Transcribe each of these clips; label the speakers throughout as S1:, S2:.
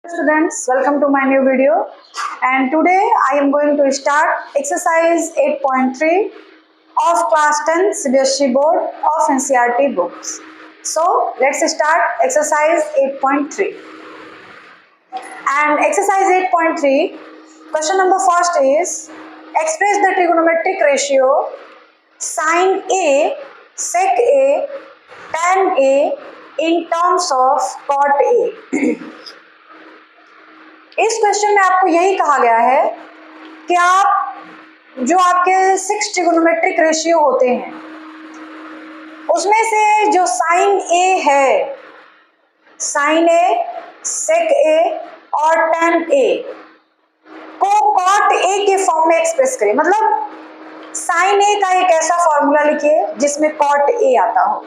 S1: Students, welcome to my new video, and today I am going to start exercise 8.3 of class 10 CBSE board of NCERT books. So let's start exercise 8.3. And exercise 8.3, question number first is express the trigonometric ratio sin A, sec A, tan A in terms of cot A. इस question में आपको यही कहा गया है कि आप जो आपके 6 ट्रिगोनोमेट्रिक रेशियो होते हैं उसमें से जो साइन ए है, साइन ए, सेक ए और टैन ए को कॉट ए के फॉर्म में एक्सप्रेस करें। मतलब साइन ए का एक ऐसा फॉर्मूला लिखिए जिसमें कॉट ए आता हो,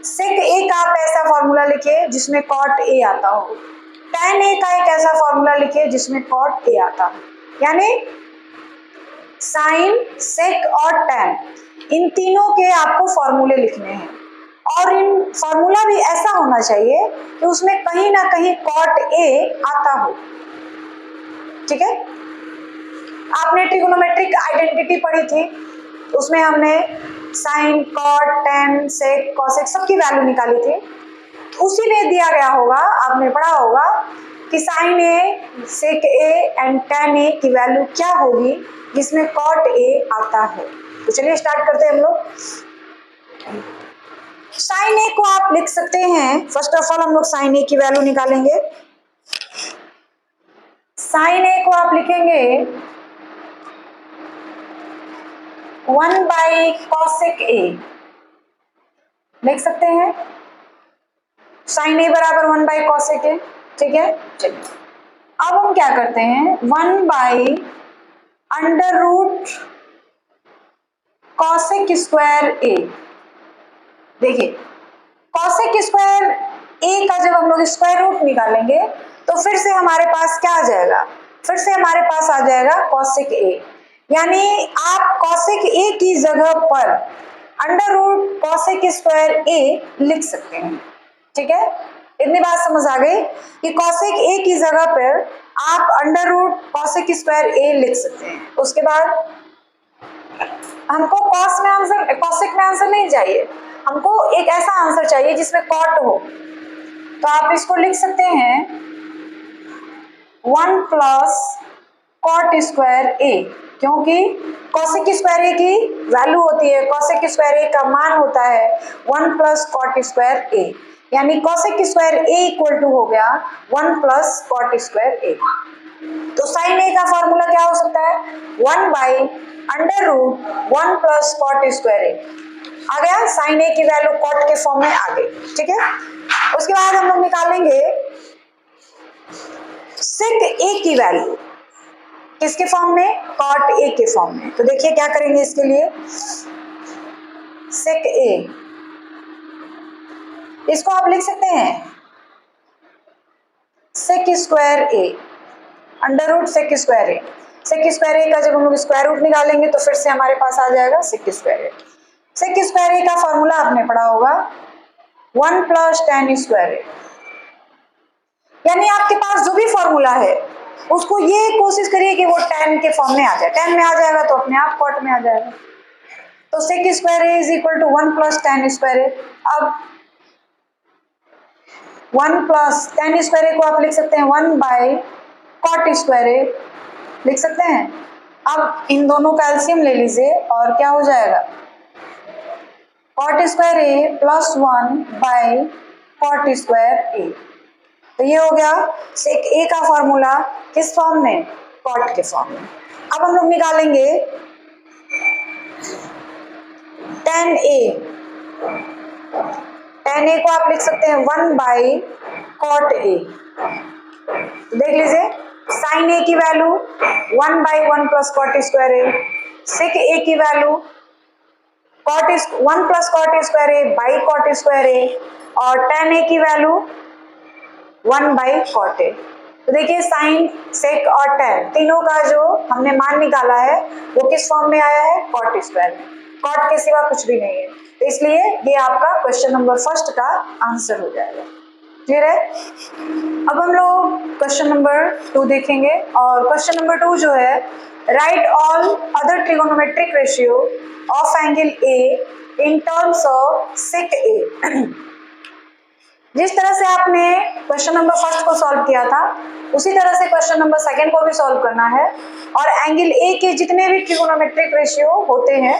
S1: सेक ए का आप ऐसा फॉर्मूला लिखिए जिसमें कॉट ए आता हो, टैन ए का एक ऐसा फॉर्मूला लिखिए जिसमें कॉट ए आता है। यानी साइन, सेक और टैन, इन तीनों के आपको फॉर्मूले लिखने हैं और इन फॉर्मूला भी ऐसा होना चाहिए कि उसमें कहीं ना कहीं कॉट ए आता हो। ठीक है, आपने ट्रिगोनोमेट्रिक आइडेंटिटी पढ़ी थी, उसमें हमने साइन, कॉट, टैन, सेक, कॉसेक सबकी वैल्यू निकाली थी। उसी में दिया गया होगा, आपने पढ़ा होगा कि sine A, sec A and tan A की वैल्यू क्या होगी जिसमें कॉट ए आता है। तो चलिए स्टार्ट करते हैं हम लोग। साइन ए को आप लिख सकते हैं, फर्स्ट ऑफ ऑल हम लोग साइन ए की वैल्यू निकालेंगे। साइन ए को आप लिखेंगे 1 बाई कॉसेक ए, लिख सकते हैं साइन ए बराबर 1 बाई कॉसेक ए। ठीक है, चलिए अब हम क्या करते हैं, 1 by under root cosec square A. देखिए कॉसेक स्क्वायर ए का जब हम लोग स्क्वायर रूट निकालेंगे तो फिर से हमारे पास क्या आ जाएगा, फिर से हमारे पास आ जाएगा कॉसेक ए। यानी आप कॉसेक ए की जगह पर अंडर रूट कॉसेक स्क्वायर ए लिख सकते हैं। ठीक है, इतनी बात समझ आ गई कि कॉसेक ए की जगह पर आप अंडर रूट कॉसेक स्क्वायर ए लिख सकते हैं। उसके बाद हमको कॉसेक में आंसर नहीं चाहिए, हमको एक ऐसा आंसर चाहिए जिसमें कॉट हो। तो आप इसको लिख सकते हैं 1 प्लस कॉट स्क्वायर ए, क्योंकि कॉसेक स्क्वायर ए की वैल्यू होती है, कॉसेक स्क्वायर ए का मान होता है 1 प्लस कॉट स्क्वायर ए। यानी cosec square A equal to हो गया 1 प्लस कॉट स्क्वायर ए। तो साइन ए का फॉर्मूला क्या हो सकता है, 1 by under root 1 plus cot square A आ गया। साइन ए की वैल्यू कॉट के फॉर्म में आ गई। ठीक है, उसके बाद हम लोग निकालेंगे सेक ए की वैल्यू, किसके फॉर्म में, कॉट ए के फॉर्म में। तो देखिए क्या करेंगे इसके लिए, सेक ए, इसको आप लिख सकते हैं सेक square A, under root sec square A. Sec square ए का जब हम लोग स्क्वायर रूट निकालेंगे तो फिर से हमारे पास आ जाएगा सेक स्क्वायर ए। सेक स्क्वायर ए का फॉर्मूला आपने पढ़ा होगा 1 प्लस टैन स्क्वायर ए। यानी आपके पास जो भी फॉर्मूला है उसको ये कोशिश करिए कि वो टैन के फॉर्म में आ जाए। टैन में आ जाएगा तो अपने आप कॉट में आ जाएगा। तो sec square A is equal to 1 plus tan square A. अब 1 प्लस टैन स्क्वायर ए को आप लिख सकते हैं 1 बाई कॉट स्क्वायर ए, लिख सकते हैं। अब इन दोनों का एलसीएम ले लीजिए और क्या हो जाएगा, cot square A plus 1 by cot square A. तो ये हो गया सेक ए का फॉर्मूला किस फॉर्म में, कॉट के फॉर्म में। अब हम लोग निकालेंगे टैन ए। टैन ए को आप लिख सकते हैं 1 बाई कॉट ए। देख लीजिए साइन ए की value 1 by 1 plus cot square A, sec A की value 1 plus cot square A by cot square A, और टैन ए की वैल्यू 1 बाई कॉट ए। तो देखिए साइन, सेक और टैन तीनों का जो हमने मान निकाला है वो किस फॉर्म में आया है, कॉट स्क्वायर में। कॉट के सिवा कुछ भी नहीं है। तो इसलिए ये आपका क्वेश्चन नंबर फर्स्ट का आंसर हो जाएगा। क्लियर है? अब हम लोग क्वेश्चन नंबर 2 देखेंगे और क्वेश्चन नंबर 2 जो है, write all other trigonometric ratio of angle A in terms of sec A. जिस तरह से आपने क्वेश्चन नंबर फर्स्ट को सॉल्व किया था उसी तरह से क्वेश्चन नंबर सेकंड को भी सॉल्व करना है और एंगल ए के जितने भी ट्रिगोनोमेट्रिक रेशियो होते हैं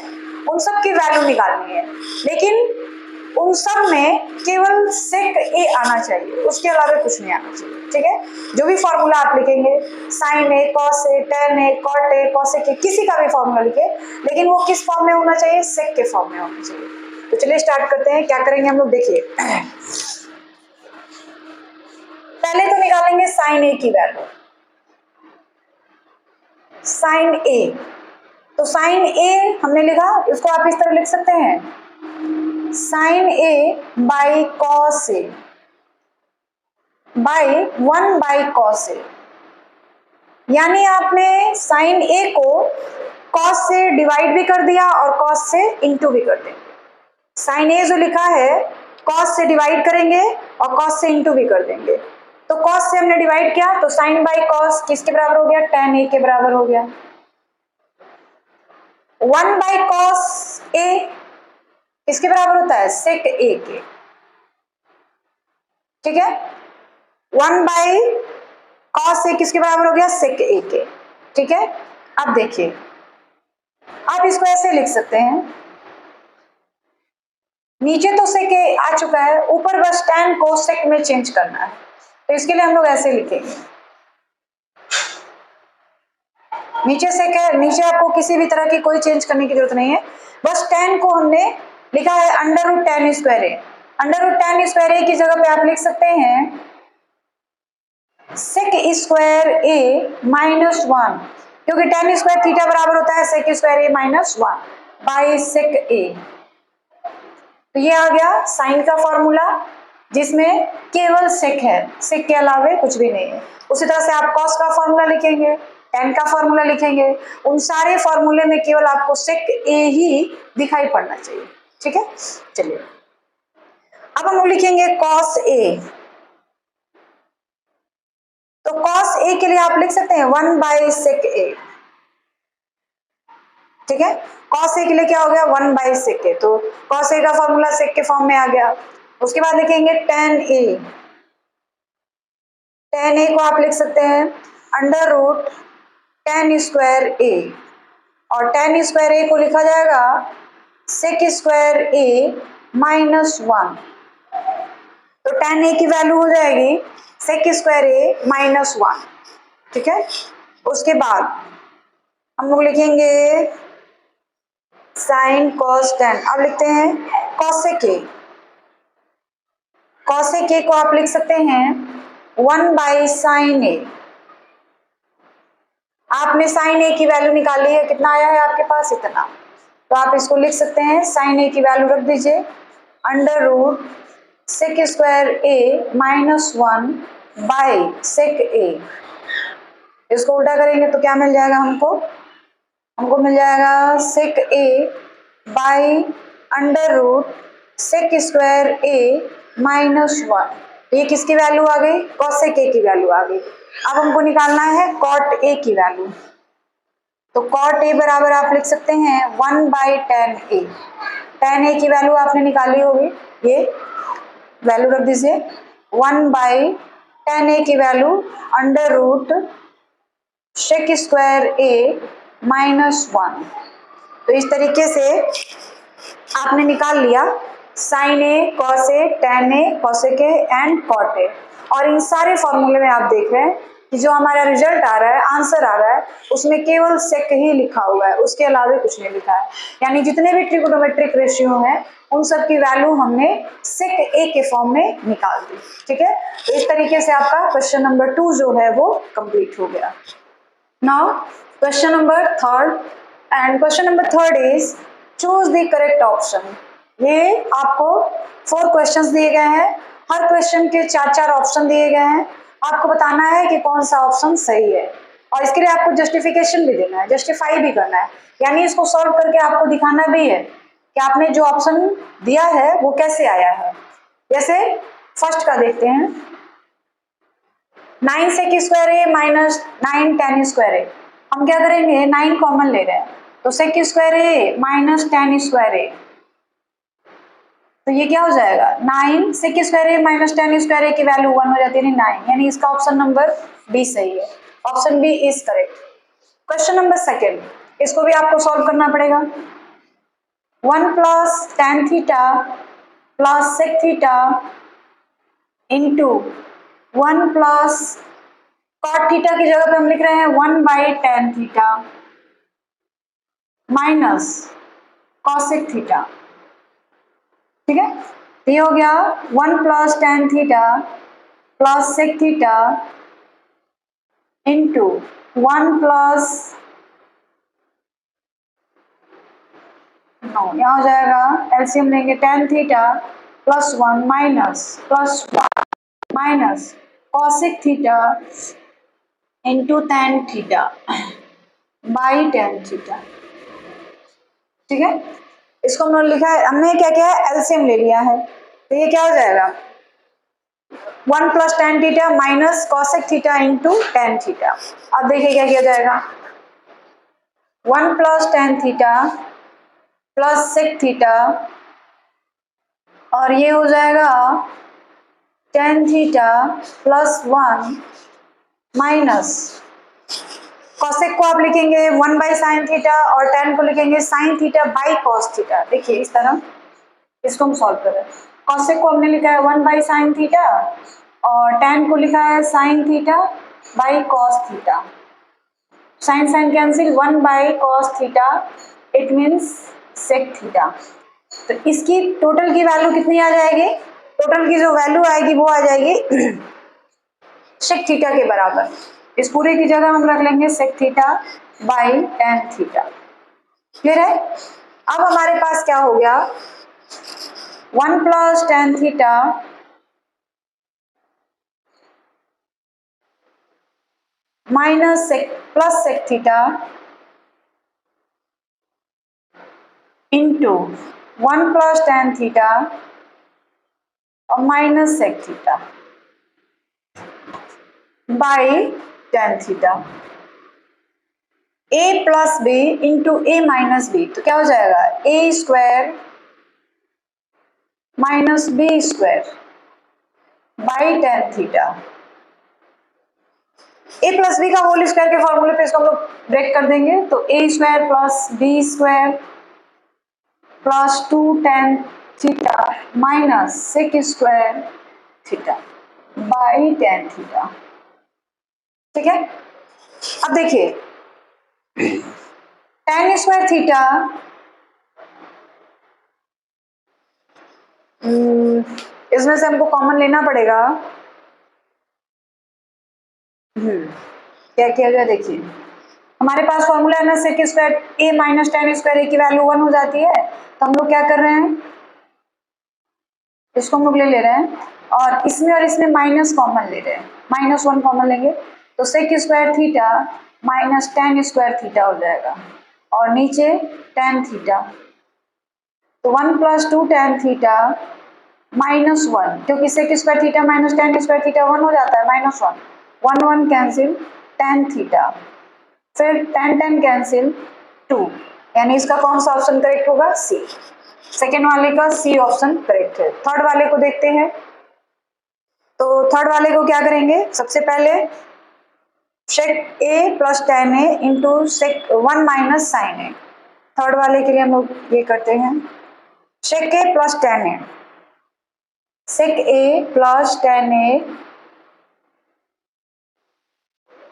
S1: उन सब की वैल्यू निकालनी है, लेकिन उन सब में केवल सेक ए आना चाहिए, उसके अलावा कुछ नहीं आना चाहिए। ठीक है, जो भी फॉर्मूला आप लिखेंगे, sine A, cos A, tan A, cot A, cosec A, किसी का भी फॉर्मूला लिखे, लेकिन वो किस फॉर्म में होना चाहिए? सेक के फॉर्म में होना चाहिए। तो चलिए स्टार्ट करते हैं। क्या करेंगे हम लोग, देखिए पहले तो निकालेंगे साइन ए की वैल्यू। साइन ए, तो साइन ए हमने लिखा, इसको आप इस तरह लिख सकते हैं, sine A by cos A by 1 by cos A. यानी आपने साइन ए को कॉस से डिवाइड भी कर दिया और कॉस से इंटू भी कर देंगे। साइन ए जो लिखा है कॉस से डिवाइड करेंगे और कॉस से इंटू भी कर देंगे। तो कॉस से हमने डिवाइड किया तो साइन बाई कॉस किसके बराबर हो गया? tan ए के बराबर हो गया। 1 बाई कॉस ए किसके बराबर होता है? सेक ए के। ठीक है, 1 बाई कॉस ए किसके बराबर हो गया? सेक ए के। ठीक है, अब देखिए आप इसको ऐसे लिख सकते हैं, नीचे तो सेक ए आ चुका है, ऊपर बस tan को सेक में चेंज करना है। तो इसके लिए हम लोग ऐसे लिखेंगे, नीचे सेक है, नीचे आपको किसी भी तरह की कोई चेंज करने की जरूरत नहीं है, बस tan को हमने लिखा है अंडर रूट tan स्क्वायर ए। अंडर रूट tan स्क्वायर ए की जगह पे आप लिख सकते हैं सेक स्क्वायर ए माइनस 1, क्योंकि tan स्क्वायर थीटा बराबर होता है sec square A minus 1 by sec A. तो ये आ गया साइन का फॉर्मूला जिसमें केवल सेक है, सेक के अलावे कुछ भी नहीं है। उसी तरह से आप कॉस का फॉर्मूला लिखेंगे, tan का फॉर्मूला लिखेंगे, उन सारे फॉर्मूले में केवल आपको सेक ए ही दिखाई पड़ना चाहिए। ठीक है, चलिए अब हम लिखेंगे कॉस ए। तो कॉस ए के लिए आप लिख सकते हैं 1 बाई सेक ए। ठीक है, कॉस ए के लिए क्या हो गया? 1 बाई सेक ए। तो कॉस ए का फॉर्मूला सेक के फॉर्म में आ गया। उसके बाद लिखेंगे tan ए। tan ए को आप लिख सकते हैं under root tan square A, और tan स्क्वायर ए को लिखा जाएगा सेक स्क्वायर ए माइनस 1। तो tan ए की वैल्यू हो जाएगी सेक स्क्वायर ए माइनस 1। ठीक है, उसके बाद हम लोग लिखेंगे साइन कॉस tan। अब लिखते हैं कॉसेक ए। कॉसेक ए को आप लिख सकते हैं 1 बाई साइन ए। आपने साइन ए की वैल्यू निकाली है, कितना आया है आपके पास? इतना। तो आप इसको लिख सकते हैं, साइन ए की वैल्यू रख दीजिए under root sec square A minus 1 by sec A. इसको उल्टा करेंगे तो क्या मिल जाएगा हमको? हमको मिल जाएगा sec A by under root sec square A minus 1। ये किसकी वैल्यू आ गई? कॉसेक ए की वैल्यू आ गई। अब हमको निकालना है कॉट ए की वैल्यू। तो कॉट ए बराबर आप लिख सकते हैं 1 by tan A. tan A की वैल्यू आपने निकाली होगी, ये वैल्यू रख दीजिए 1 बाई tan ए की value under root sec square A minus 1। तो इस तरीके से आपने निकाल लिया sine A, cos A, tan A, cosec A and cot A. और इन सारे फॉर्मूले में आप देख रहे हैं कि जो हमारा रिजल्ट आ रहा है, आंसर आ रहा है, उसमें केवल सेक ही लिखा हुआ है, उसके अलावा कुछ नहीं लिखा है। यानी जितने भी ट्रिगोनोमेट्रिक रेशियो हैं उन सब की वैल्यू हमने सेक ए के फॉर्म में निकाल दी। ठीक है, तो इस तरीके से आपका क्वेश्चन नंबर 2 जो है वो कंप्लीट हो गया। Now question number 3 and question number 3 is choose the correct option. ये आपको 4 क्वेश्चंस दिए गए हैं, हर क्वेश्चन के 4-4 ऑप्शन दिए गए हैं। आपको बताना है कि कौन सा ऑप्शन सही है और इसके लिए आपको जस्टिफिकेशन भी देना है, जस्टिफाई भी करना है, यानी इसको सॉल्व करके आपको दिखाना भी है कि आपने जो ऑप्शन दिया है वो कैसे आया है। जैसे फर्स्ट का देखते हैं, 9 sec square A minus 9 tan square ए। हम क्या करेंगे, 9 कॉमन ले रहे हैं तो sec square A minus tan square A, तो ये क्या हो जाएगा 9 sec square A minus tan square ए की वैल्यू 1 हो जाती है 9, यानी इसका ऑप्शन नंबर बी सही है। Option B is correct. Question number second, इसको भी आपको सॉल्व करना पड़ेगा। 1 plus tan theta plus sec theta into 1 plus cot theta की जगह पे हम लिख रहे हैं 1 by tan theta minus cosec theta. ठीक है, ये हो गया 1 plus tan theta plus sec theta into 1 plus no, यहाँ हो जाएगा एलसीएम लेंगे tan theta plus 1 minus plus 1 minus cosec theta into tan theta by tan theta. ठीक है, इसको हमने लिखा है, हमने क्या किया है, एलसीएम ले लिया है, तो ये क्या हो जाएगा 1 plus tan theta minus cosec theta into tan theta. अब देखिए क्या किया जाएगा, 1 plus tan theta plus sec theta और ये हो जाएगा tan theta plus 1 minus cosec को आप लिखेंगे 1 बाई साइन थीटा और tan को लिखेंगे sin theta by cos theta. देखिए इस तरह इसको हम सॉल्व करें, cosec को हमने लिखा है 1 बाई साइन थीटा और tan को लिखा है sin theta by cos theta. Sine sine cancel, 1 by cos theta it means sec theta. तो इसकी टोटल की वैल्यू कितनी आ जाएगी, टोटल की जो वैल्यू आएगी वो आ जाएगी sec थीटा के बराबर। इस पूरे की जगह हम रख लेंगे sec theta by tan theta. Clear है, अब हमारे पास क्या हो गया 1 plus tan theta minus plus sec theta into 1 plus tan theta और minus sec theta by tan theta. a plus b into a minus b, तो क्या हो जाएगा a square minus b square by tan theta. a plus b का whole square के फॉर्मूले पे इसको हम लोग ब्रेक कर देंगे, तो a square plus B square plus 2 tan theta minus sec square theta by tan theta. ठीक है, अब देखिए tan स्क्वायर थीटा इसमें से हमको कॉमन लेना पड़ेगा। क्या किया जाए, देखिए हमारे पास फॉर्मूला है ना sec square A minus tan square ए की वैल्यू 1 हो जाती है, तो हम लोग क्या कर रहे हैं, इसको हम लोग ले रहे हैं और इसमें माइनस कॉमन ले रहे हैं, माइनस 1 कॉमन लेंगे तो sec square theta minus tan square theta हो जाएगा और नीचे tan थीटा, तो 1 प्लस 2 tan थीटा माइनस 1, क्योंकि sec square theta minus tan square theta 1 हो जाता है, माइनस 1 1 1 कैंसिल tan थीटा, फिर tan कैंसिल 2, यानी इसका कौन सा ऑप्शन करेक्ट होगा, सी। सेकेंड वाले का सी ऑप्शन करेक्ट है। थर्ड वाले को देखते हैं, तो थर्ड वाले को क्या करेंगे, सबसे पहले sec a plus tan a into sec 1 minus sine a। Third वाले के लिए हम लोग ये करते हैं sec a plus tan a, sec a plus tan a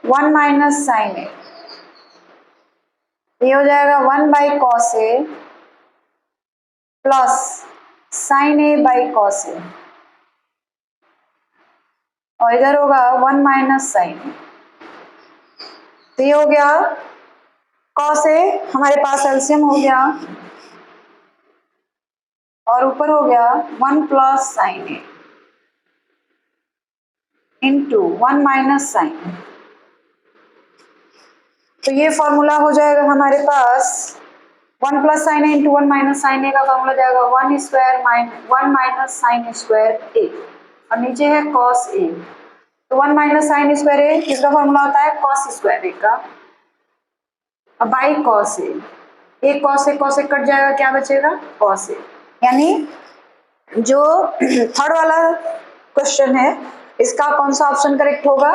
S1: 1 minus sine a, ये हो जाएगा 1 by cos a plus sine a by cos a और इधर होगा 1 माइनस साइन a, तो ये हो गया cos a, हमारे पास एलसीएम हो गया और ऊपर हो गया 1 plus sine a into 1 minus sine a, तो ये फॉर्मूला हो जाएगा हमारे पास 1 plus sine a into 1 minus sine a का फॉर्मूला जाएगा 1 square 1 minus sine square a। और नीचे है कॉस ए। तो 1 माइनस साइन स्क्वायर ए किसका फॉर्मूला होता है, कॉस स्क्वायर ए का। अब by cos A cos A cut जाएगा, क्या बचेगा, कॉस ए। यानी जो थर्ड वाला क्वेश्चन है इसका कौन सा ऑप्शन करेक्ट होगा,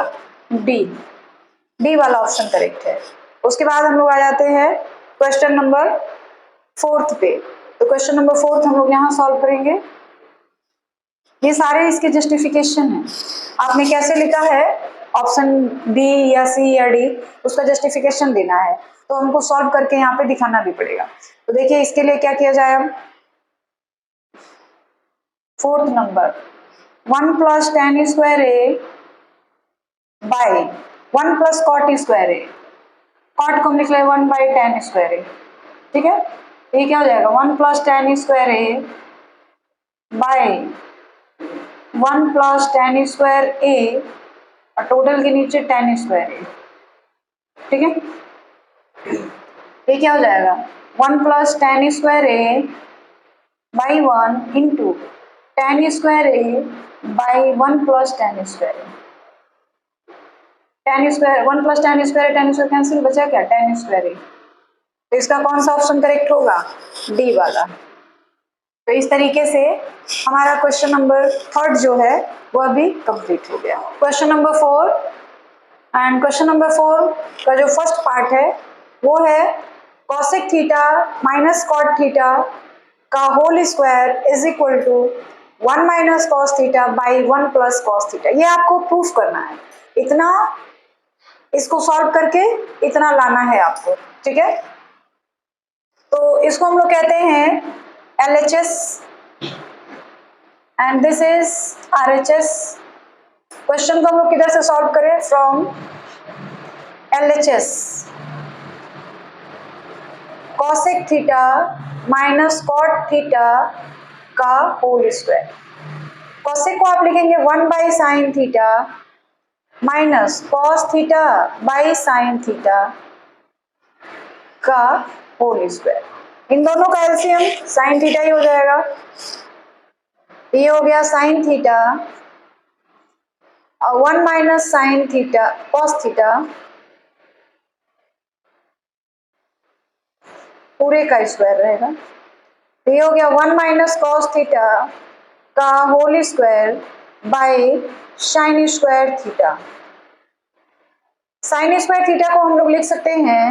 S1: डी वाला ऑप्शन करेक्ट है। उसके बाद हम लोग आ जाते हैं क्वेश्चन नंबर 4 पे। तो क्वेश्चन नंबर 4 हम लोग यहाँ सॉल्व करेंगे। ये सारे इसके जस्टिफिकेशन है। आपने कैसे लिखा है, ऑप्शन बी या सी या डी, उसका जस्टिफिकेशन देना है। तो हमको सॉल्व करके यहाँ पे दिखाना भी पड़ेगा। तो देखिए इसके लिए क्या किया जाए, अब 4th नंबर 1 plus tan square A by 1 plus cot square a. Cot को हम लिख लें 1 बाई tan स्क्वायर ए, ठीक है। ये क्या हो जाएगा, 1 plus tan square A by 1 plus tan square A और टोटल के नीचे tan स्क्वायर ए, ठीक है। ये क्या हो जाएगा, 1 plus tan square A by 1 into tan square A by 1 plus tan square A. tan square 1 plus tan square tan square cancel, बचा क्या, tan स्क्वायर ए। तो इसका कौन सा ऑप्शन करेक्ट होगा, डी वाला। तो इस तरीके से हमारा क्वेश्चन नंबर 3 जो है वह भी कंप्लीट हो गया। Question number 4 and question number 4 का जो फर्स्ट पार्ट है वो है cosec theta minus cot theta का whole square is equal to 1 minus cos theta by 1 plus cos theta. ये आपको प्रूफ करना है, इतना इसको सॉल्व करके इतना लाना है आपको, ठीक है। तो इसको हम लोग कहते हैं LHS and this is RHS। Question को हम लोग किधर से सॉल्व करें, from LHS cosec theta minus cot theta का होल स्क्वायर। cosec को आप लिखेंगे 1 by sine theta minus cos theta by sine theta का होल स्क्वायर। इन दोनों का एलसीएम साइन थीटा ही हो जाएगा। ये हो गया साइन थीटा और 1 minus sine theta cos theta पूरे का स्क्वायर रहेगा। ये हो गया 1 माइनस कॉस थीटा का whole square by sine square theta. Sine square theta को हम लोग लिख सकते हैं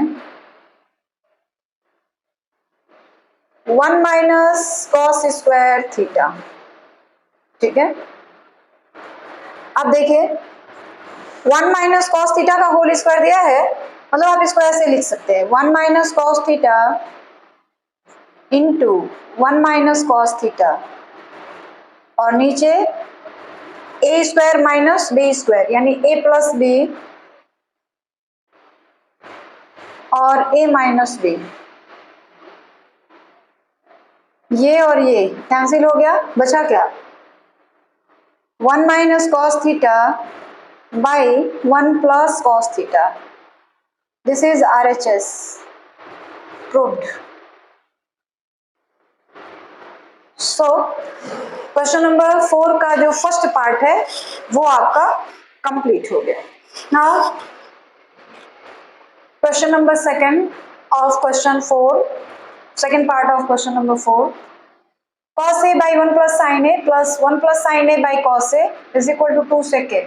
S1: 1 माइनस कॉस स्क्वायर थीटा, ठीक है। अब देखिए 1 माइनस कॉस थीटा का होल स्क्वायर दिया है, मतलब आप इसको ऐसे लिख सकते हैं 1 minus cos theta into 1 minus cos theta और नीचे ए स्क्वायर माइनस बी स्क्वायर यानी ए प्लस बी और ए माइनस बी। ये और ये कैंसिल हो गया, बचा क्या 1 minus cos theta by 1 plus cos theta. This is RHS proved. So question number 4 का जो फर्स्ट पार्ट है वो आपका कंप्लीट हो गया। Now question number second of question 4, second part of question number 4, cos a by 1 plus sin a plus 1 plus sin a by cos a is equal to 2 sec a।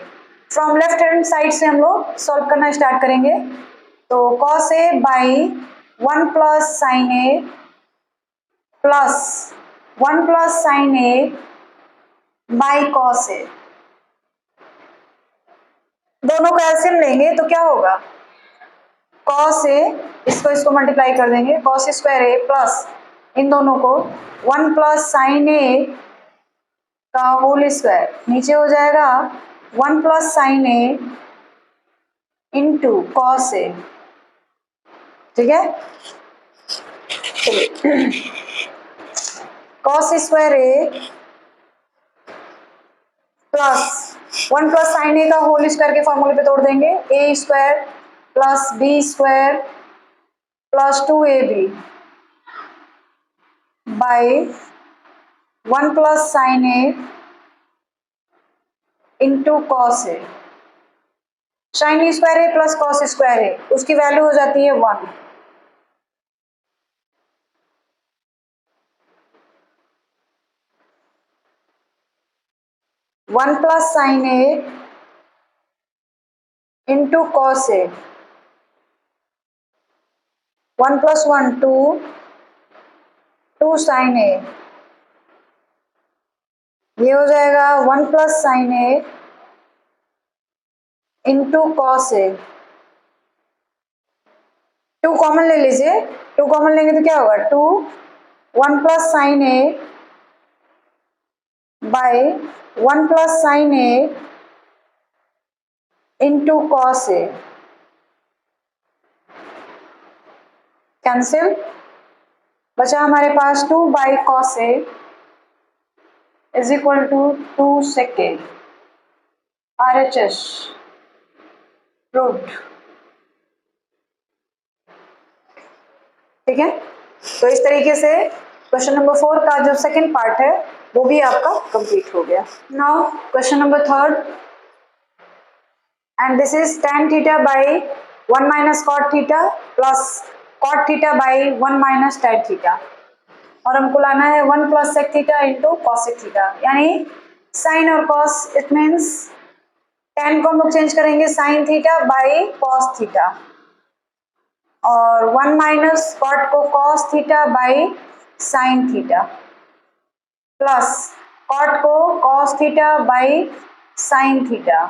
S1: From left hand side से हम लोग solve करना start करेंगे। तो cos a by 1 plus sin a plus 1 plus sin a by cos a, दोनों का LCM लेंगे तो क्या होगा cos a, इसको मल्टीप्लाई कर देंगे cos स्क्वायर a प्लस इन दोनों को 1 प्लस साइन ए का होल स्क्वायर, नीचे हो जाएगा 1 plus sine A into cos A, ठीक है। Cos square A plus 1 plus sine A का होल स्क्वायर के फॉर्मूले पे तोड़ देंगे a square plus B square plus 2ab by 1 plus sine A into cos A, sine square A plus cos square A, उसकी value हो जाती है 1। One plus sine A into cos A, 1 + 1 2, 2 sine ए, ये हो जाएगा 1 प्लस साइन ए into cos ए। 2 common ले लीजिए, 2 common लेंगे तो क्या होगा 2, 1 plus sine a by 1 plus sine A into cos a, cancel, बचा हमारे पास 2 by cos a is equal to 2 second, RHS proved. ठीक है, तो इस तरीके से क्वेश्चन नंबर 4 का जो सेकंड पार्ट है वो भी आपका कंप्लीट हो गया। Now question number 3, and this is tan theta by 1 minus cot theta plus cot theta by 1 minus tan theta, और हमको लाना है 1 plus sec theta into cosec theta, यानी साइन और कॉस, इट मीन्स tan को हम लोग चेंज करेंगे sine theta by cos theta, और 1 माइनस कॉट को cos theta by sine theta, plus cot को cos theta by sine theta,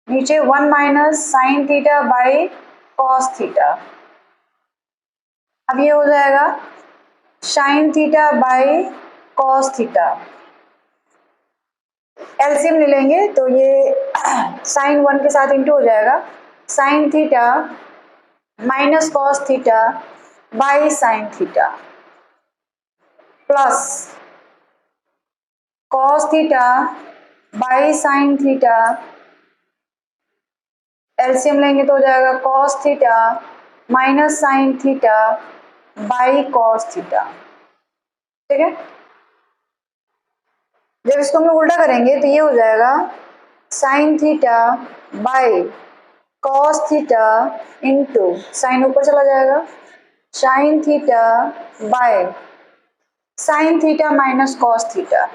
S1: नीचे 1 minus sine theta by cos theta. अब ये हो जाएगा sine theta by cos theta, LCM ले लेंगे तो ये साइन 1 के साथ इंटू हो जाएगा, sine theta minus cos theta by sine theta, plus cos theta by sine theta, LCM लेंगे तो हो जाएगा cos theta minus sine theta by cos theta. ठीक है, जब इसको हम लोग उल्टा करेंगे तो ये हो जाएगा sine theta by cos theta into, sine ऊपर चला जाएगा, sine theta by sine theta minus cos theta,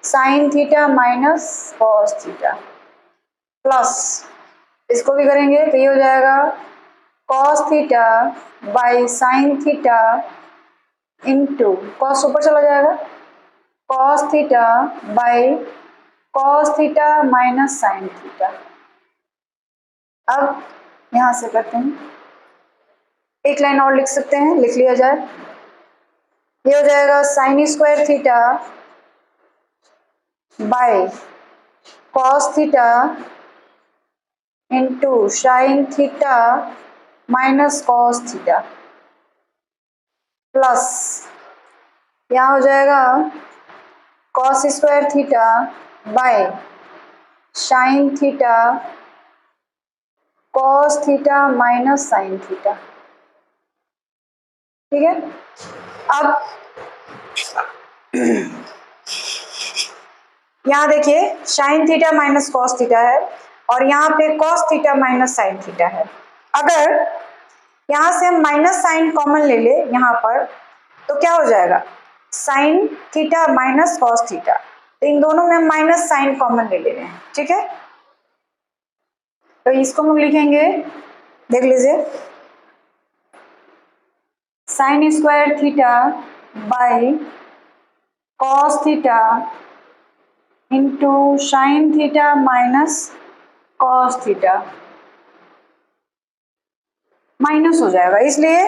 S1: sine theta minus cos theta, plus इसको भी करेंगे तो ये हो जाएगा cos theta by sine theta into, cos ऊपर चला जाएगा, cos theta by cos theta minus sine theta. अब यहां से करते हैं, एक लाइन और लिख सकते हैं, लिख लिया जाए, ये हो जाएगा sign square theta by cos theta into sine theta minus cos theta, plus यहाँ हो जाएगा cos square theta by sine theta cos theta minus sine theta. ठीक है, अब यहाँ देखिए sign theta minus cos theta है और यहाँ पे cos theta minus sine theta है। अगर यहाँ से हम माइनस साइन कॉमन ले ले यहाँ पर तो क्या हो जाएगा sine theta minus cos theta, तो इन दोनों में हम माइनस साइन कॉमन ले रहे हैं। ठीक है, तो इसको हम लिखेंगे, देख लीजिए, sign square theta by cos theta into sine theta minus cos theta, minus हो जाएगा, इसलिए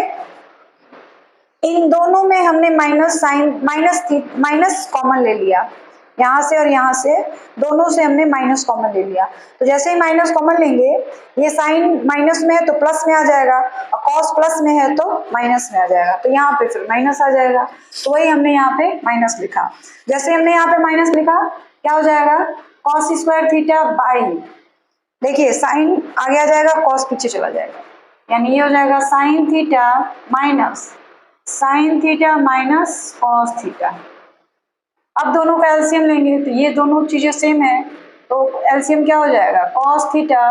S1: इन दोनों में हमने माइनस साइन माइनस कॉमन ले लिया, यहाँ से और यहाँ से दोनों से हमने माइनस कॉमन ले लिया। तो जैसे ही माइनस कॉमन लेंगे, ये साइन माइनस में है तो प्लस में आ जाएगा और कॉस प्लस में है तो माइनस में आ जाएगा, तो यहाँ पे फिर माइनस आ जाएगा, तो वही हमने यहाँ पे माइनस लिखा। जैसे हमने यहाँ पे माइनस लिखा क्या हो जाएगा कॉस स्क्वायर थीटा बाई, देखिए साइन आगे आ जाएगा कॉस पीछे चला जाएगा, यानी ये हो जाएगा sine theta minus sine theta minus cos theta. अब दोनों का एलसीएम लेंगे तो ये दोनों चीजें सेम है, तो एलसीएम क्या हो जाएगा, cos theta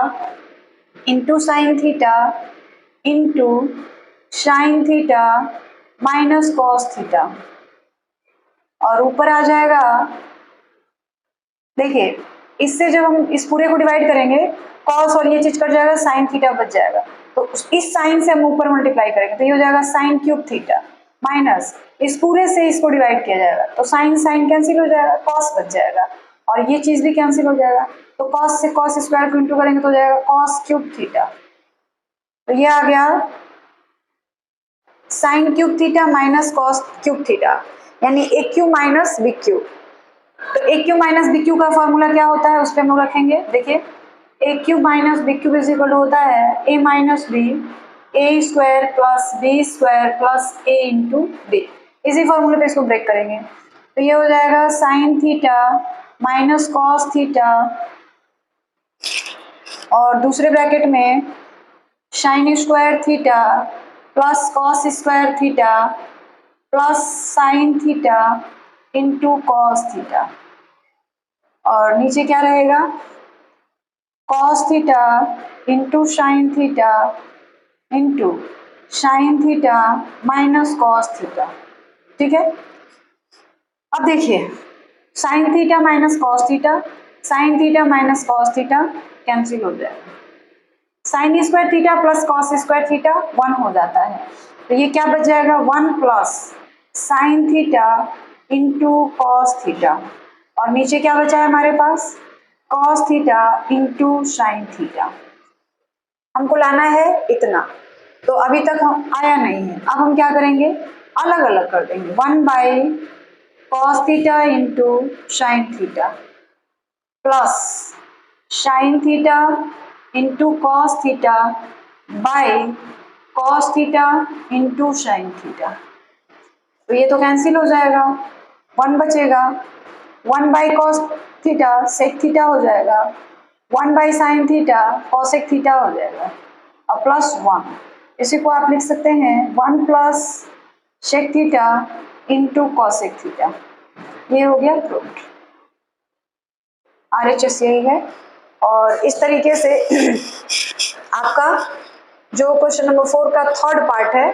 S1: into sine theta into sine theta minus cos theta, और ऊपर आ जाएगा, देखिए इससे जब हम इस पूरे को डिवाइड करेंगे कॉस और ये चीज कट जाएगा, साइन थीटा बच जाएगा, तो इस साइन से हम ऊपर मल्टीप्लाई करेंगे तो ये हो जाएगा साइन क्यूब थीटा माइनस इस पूरे से इसको डिवाइड किया जाएगा तो साइन साइन कैंसिल हो जाएगा, कॉस बच जाएगा और ये चीज भी कैंसिल हो जाएगा, तो कॉस से कॉस स्क्वायर को इंटू करेंगे तो हो जाएगा कॉस क्यूब थीटा, तो ये आ गया sine cube theta minus cos cube theta, यानी a cube minus b cube. तो a cube minus b cube का फॉर्मूला क्या होता है उस पर हम लोग रखेंगे, देखिए a cube minus b cube is equal होता है a minus b a square plus B square plus a into b, इसी फॉर्मूले पे इसको ब्रेक करेंगे तो ये हो जाएगा sine theta minus cos theta और दूसरे ब्रैकेट में sign square theta plus cos square theta plus sine theta into cos theta, और नीचे क्या रहेगा cos theta into sine theta into sine theta minus cos theta, ठीक है। अब देखिए sign theta minus cos theta, sine theta minus cos theta cancel हो जाएगा, sign square theta plus cos square theta 1 हो जाता है, तो ये क्या बच जाएगा 1 plus sine theta into cos theta, और नीचे क्या बचा है हमारे पास cos theta into sine theta, हमको लाना है इतना, तो अभी तक हम आया नहीं है, अब हम क्या करेंगे अलग अलग कर देंगे 1 by cos theta into sine theta plus sine theta into cos theta by cos theta into sine theta, तो ये तो कैंसिल हो जाएगा 1 बचेगा, 1 by cos theta sec theta हो जाएगा, 1 by sine theta cosec theta हो जाएगा और प्लस 1, इसी को आप लिख सकते हैं 1 plus sec theta into cosec theta, ये हो गया प्रूव्ड। RHS यही है, और इस तरीके से आपका जो क्वेश्चन नंबर 4 का थर्ड पार्ट है,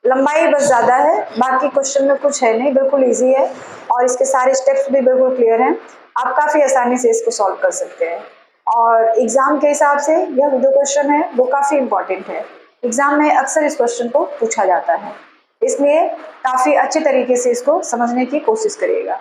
S1: लंबाई बस ज़्यादा है, बाकी क्वेश्चन में कुछ है नहीं, बिल्कुल इजी है और इसके सारे स्टेप्स भी बिल्कुल क्लियर हैं, आप काफ़ी आसानी से इसको सॉल्व कर सकते हैं। और एग्ज़ाम के हिसाब से यह जो क्वेश्चन है वो काफ़ी इम्पॉर्टेंट है, एग्ज़ाम में अक्सर इस क्वेश्चन को पूछा जाता है, इसलिए काफ़ी अच्छे तरीके से इसको समझने की कोशिश करिएगा।